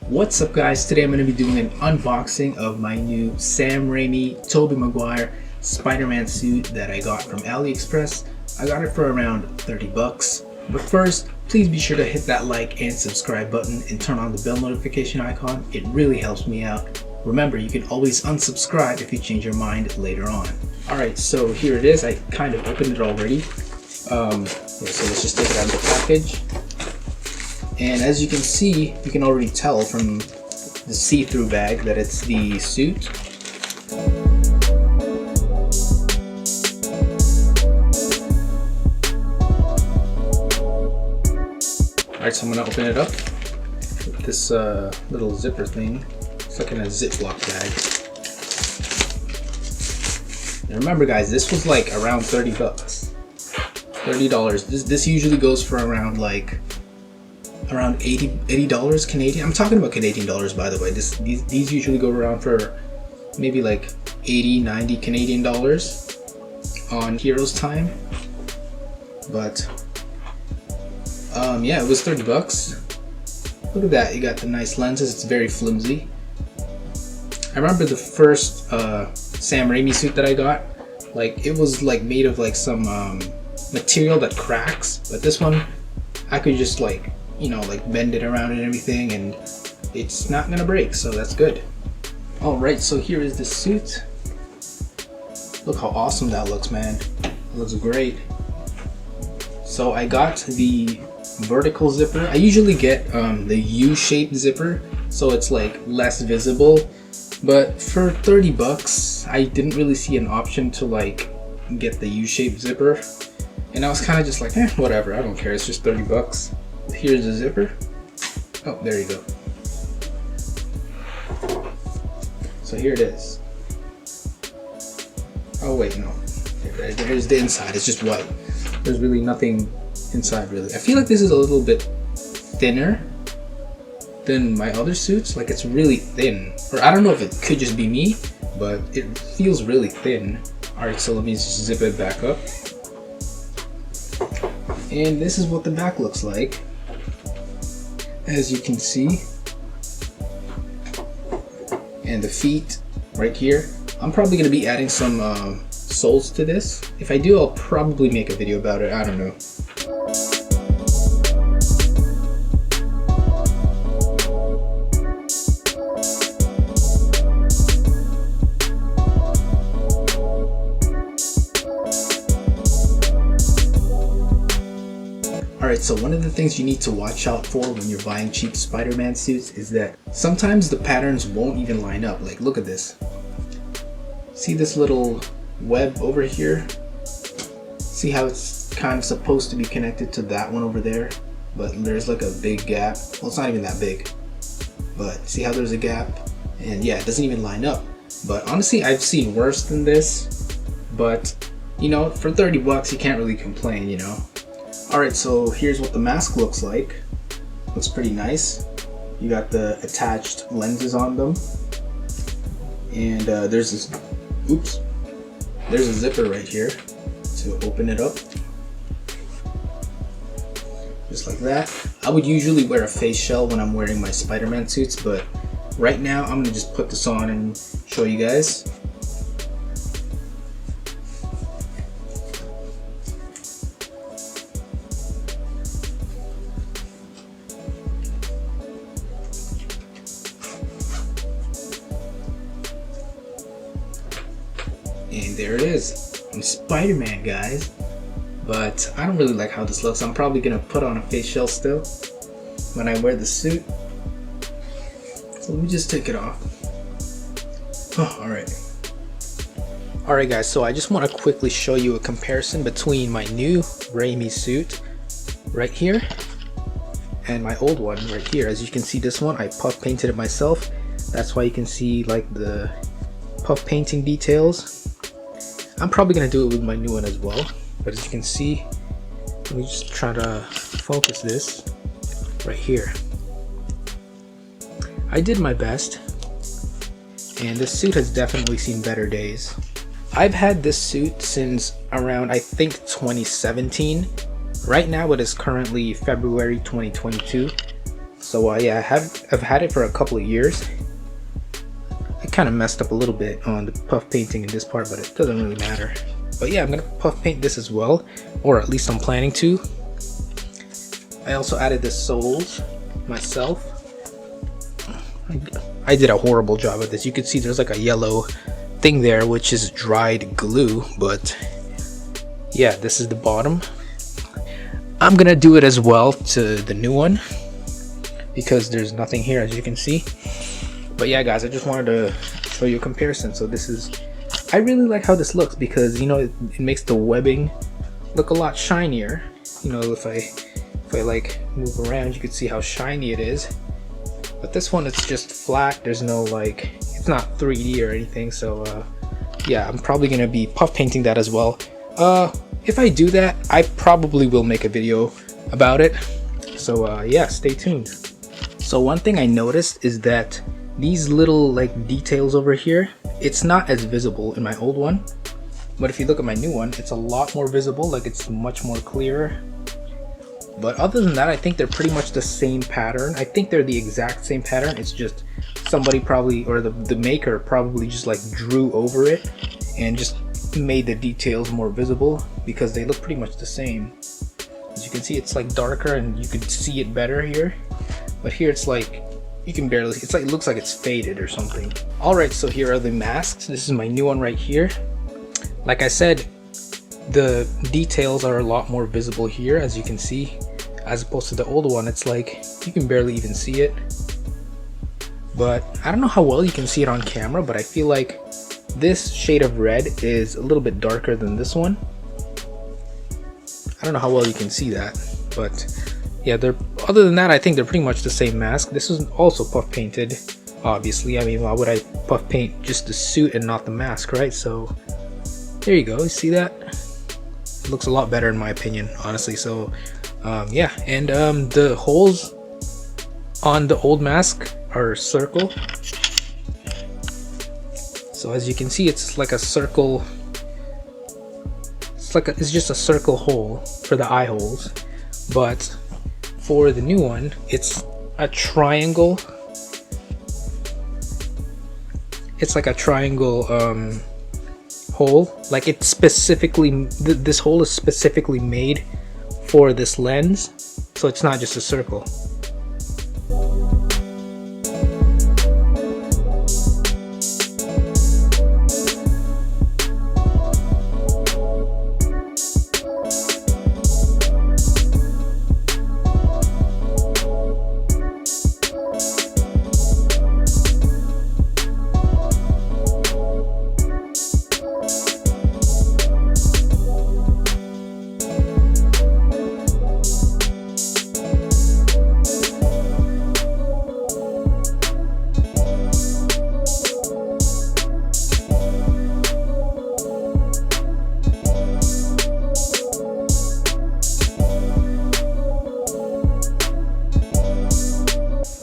What's up guys, today I'm going to be doing an unboxing of my new Sam Raimi Tobey Maguire Spider-Man suit that I got from Aliexpress. I got it for around 30 bucks. But first, please be sure to hit that like and subscribe button and turn on the bell notification icon. It really helps me out. Remember, you can always unsubscribe if you change your mind later on. Alright, so here it is. I kind of opened it already. So let's just take it out of the package. And as you can see, you can already tell from the see-through bag that it's the suit. Alright, so I'm going to open it up with this little zipper thing. It's like in a Ziploc bag. And remember guys, this was like around 30 bucks. $30. This usually goes for around like around $80 Canadian. I'm talking about Canadian dollars, by the way. These usually go around for maybe like 80-90 Canadian dollars on Heroes Time. But yeah, it was 30 bucks. Look at that, you got the nice lenses. It's very flimsy. I remember the first Sam Raimi suit that I got, like it was like made of like some material that cracks, but this one I could just like, you know, like bend it around and everything, and it's not gonna break, so that's good. Alright, so here is the suit. Look how awesome that looks, man. It looks great. So I got the vertical zipper. I usually get the U-shaped zipper, so it's like less visible, but for 30 bucks I didn't really see an option to like get the U-shaped zipper, and I was kind of just like, whatever, I don't care, it's just 30 bucks. Here's the zipper. Oh, there you go. So here it is. Oh wait, no. There's the inside. It's just white. There's really nothing inside, really. I feel like this is a little bit thinner than my other suits. Like, it's really thin. Or I don't know if it could just be me, but it feels really thin. Alright, so let me just zip it back up. And this is what the back looks like. As you can see, and the feet right here. I'm probably going to be adding some soles to this. If I do, I'll probably make a video about it. I don't know. Alright, so one of the things you need to watch out for when you're buying cheap Spider-Man suits is that sometimes the patterns won't even line up. Like, look at this. See this little web over here? See how it's kind of supposed to be connected to that one over there, but there's like a big gap. Well, it's not even that big, but see how there's a gap? And yeah, it doesn't even line up. But honestly, I've seen worse than this, but you know, for 30 bucks you can't really complain, you know. Alright, so here's what the mask looks like. Looks pretty nice. You got the attached lenses on them. And there's this, there's a zipper right here to open it up. Just like that. I would usually wear a face shell when I'm wearing my Spider-Man suits, but right now I'm gonna just put this on and show you guys. And there it is. I'm Spider-Man, guys. But I don't really like how this looks. I'm probably gonna put on a face shell still when I wear the suit. So let me just take it off. Oh, alright. Alright guys, so I just want to quickly show you a comparison between my new Raimi suit right here and my old one right here. As you can see, this one I puff painted it myself. That's why you can see like the puff painting details. I'm probably gonna do it with my new one as well, but as you can see, let me just try to focus this right here. I did my best, and this suit has definitely seen better days. I've had this suit since around, I think, 2017. Right now it is currently February 2022. So yeah, I I've had it for a couple of years. I kind of messed up a little bit on the puff painting in this part, but it doesn't really matter. But yeah, I'm gonna puff paint this as well, or at least I'm planning to. I also added the soles myself. I did a horrible job at this. You can see there's like a yellow thing there, which is dried glue, but yeah, this is the bottom. I'm gonna do it as well to the new one because there's nothing here, as you can see. But yeah, guys, I just wanted to show you a comparison. So this is, I really like how this looks because, you know, it makes the webbing look a lot shinier. You know, if I like move around, you can see how shiny it is. But this one, it's just flat. There's no like, it's not 3D or anything. So yeah, I'm probably gonna be puff painting that as well. If I do that, I probably will make a video about it. So yeah, stay tuned. So one thing I noticed is that these little like details over here, it's not as visible in my old one, but if you look at my new one, it's a lot more visible. Like, it's much more clear. But other than that, I think they're pretty much the same pattern. I think they're the exact same pattern. It's just somebody probably, or the maker probably just like drew over it and just made the details more visible because they look pretty much the same. As you can see, it's like darker and you can see it better here. But here it's like, you can barely, it's like, it looks like it's faded or something. Alright, so here are the masks. This is my new one right here. Like I said, the details are a lot more visible here, as you can see, as opposed to the old one. It's like, you can barely even see it. But I don't know how well you can see it on camera, but I feel like this shade of red is a little bit darker than this one. I don't know how well you can see that, but yeah, they're, other than that, I think they're pretty much the same mask. This is also puff painted, obviously. I mean, why would I puff paint just the suit and not the mask, right? So there you go, you see that? It looks a lot better in my opinion, honestly. So yeah, and the holes on the old mask are circle. So as you can see, it's like a circle. It's just a circle hole for the eye holes, but for the new one, it's a triangle. It's like a triangle hole. Like, it's specifically, this hole is specifically made for this lens, so it's not just a circle.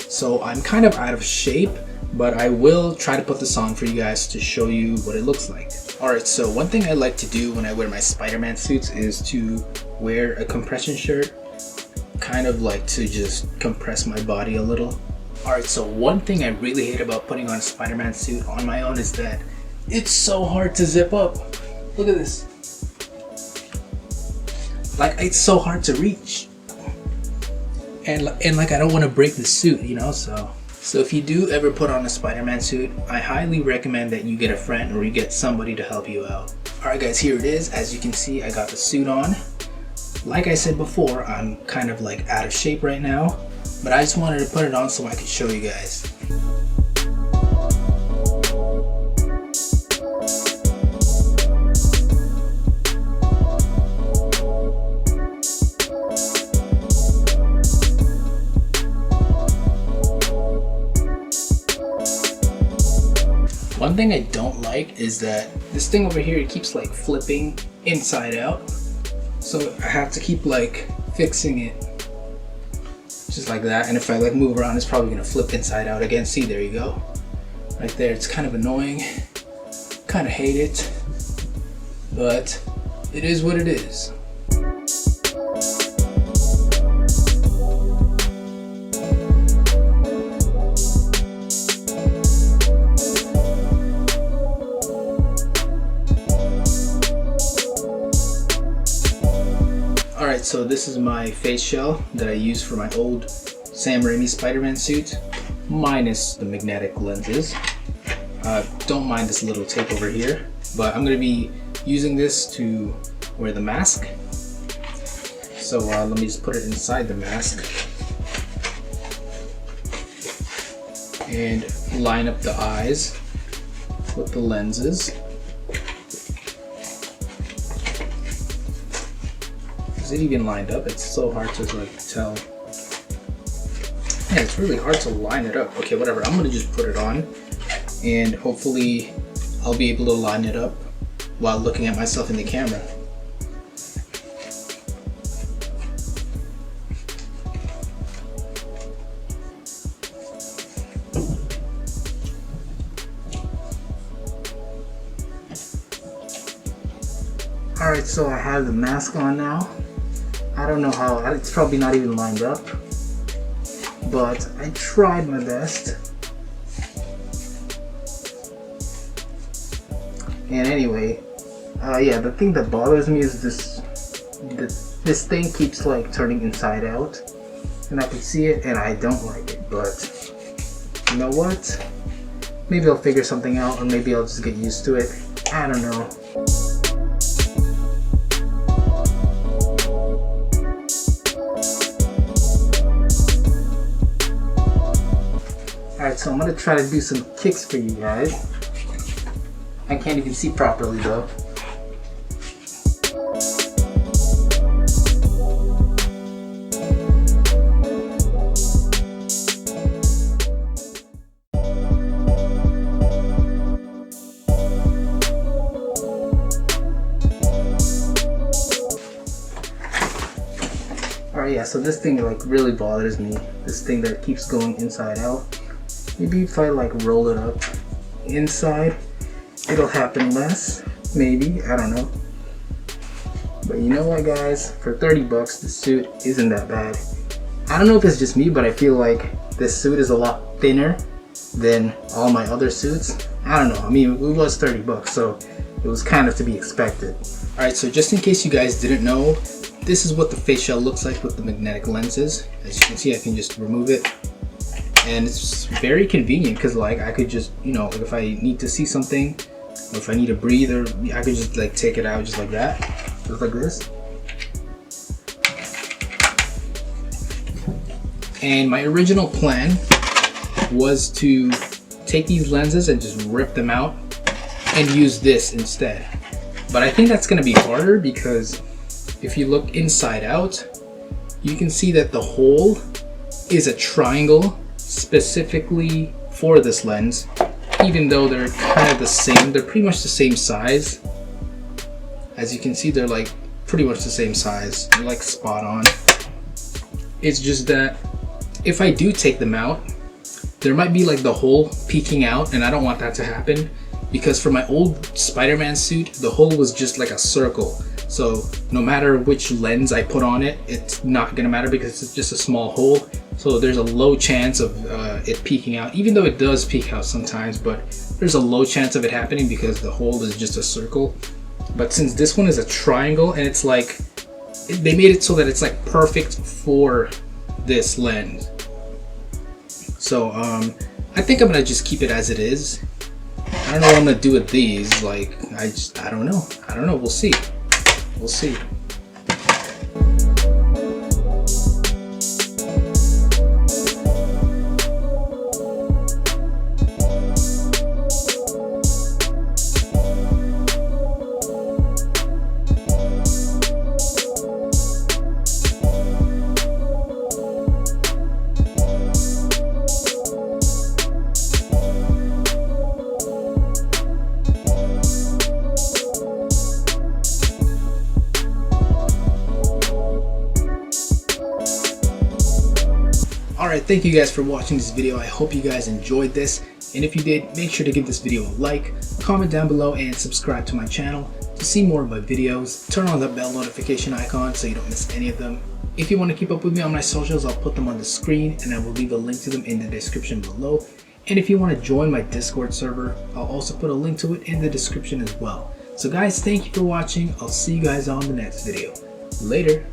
So I'm kind of out of shape, but I will try to put this on for you guys to show you what it looks like. Alright, so one thing I like to do when I wear my Spider-Man suits is to wear a compression shirt, kind of like to just compress my body a little. Alright, so one thing I really hate about putting on a Spider-Man suit on my own is that it's so hard to zip up. Look at this. Like, it's so hard to reach. And like, I don't want to break the suit, you know, so if you do ever put on a Spider-Man suit, I highly recommend that you get a friend or you get somebody to help you out. Alright guys, here it is. As you can see, I got the suit on. Like I said before, I'm kind of like out of shape right now, but I just wanted to put it on so I could show you guys. One thing I don't like is that this thing over here, it keeps like flipping inside out. So I have to keep like fixing it just like that. And if I like move around, it's probably gonna flip inside out again. See, there you go. Right there, it's kind of annoying. Kind of hate it, but it is what it is. so this is my face shell that I used for my old Sam Raimi Spider-Man suit, minus the magnetic lenses. Don't mind this little tape over here, but I'm going to be using this to wear the mask. So let me just put it inside the mask and line up the eyes with the lenses. Is it even lined up? It's so hard to like tell. Yeah, it's really hard to line it up. Okay, whatever. I'm gonna just put it on, and hopefully I'll be able to line it up while looking at myself in the camera. Alright, so I have the mask on now. I don't know how, it's probably not even lined up, but I tried my best. And anyway, yeah, the thing that bothers me is this thing keeps like turning inside out, and I can see it and I don't like it, but you know what? Maybe I'll figure something out, or maybe I'll just get used to it. I don't know. Alright, so I'm gonna try to do some kicks for you guys. I can't even see properly though. Alright, yeah, so this thing like really bothers me. This thing that keeps going inside out. Maybe if I like roll it up inside, it'll happen less. Maybe, I don't know. But you know what, guys? For 30 bucks, the suit isn't that bad. I don't know if it's just me, but I feel like this suit is a lot thinner than all my other suits. I don't know. I mean, it was 30 bucks, so it was kind of to be expected. Alright, so just in case you guys didn't know, this is what the face shell looks like with the magnetic lenses. As you can see, I can just remove it. And it's very convenient because like I could just, you know, like if I need to see something, or if I need to breathe, or I could just like take it out just like that, just like this. And my original plan was to take these lenses and just rip them out and use this instead. But I think that's gonna be harder because if you look inside out, you can see that the hole is a triangle specifically for this lens, even though they're kind of the same. They're pretty much the same size. As you can see, they're like pretty much the same size. They're like spot on. It's just that if I do take them out, there might be like the hole peeking out, and I don't want that to happen because for my old Spider-Man suit, the hole was just like a circle. So no matter which lens I put on it, it's not gonna matter because it's just a small hole. So there's a low chance of it peeking out, even though it does peek out sometimes, but there's a low chance of it happening because the hole is just a circle. But since this one is a triangle and it's like, they made it so that it's like perfect for this lens. So I think I'm gonna just keep it as it is. I don't know what I'm gonna do with these. Like, I don't know. We'll see. We'll see. Alright, thank you guys for watching this video. I hope you guys enjoyed this, and if you did, make sure to give this video a like, comment down below, and subscribe to my channel to see more of my videos. Turn on the bell notification icon so you don't miss any of them. If you want to keep up with me on my socials, I'll put them on the screen, and I will leave a link to them in the description below. And if you want to join my Discord server, I'll also put a link to it in the description as well. So guys, thank you for watching. I'll see you guys on the next video. Later.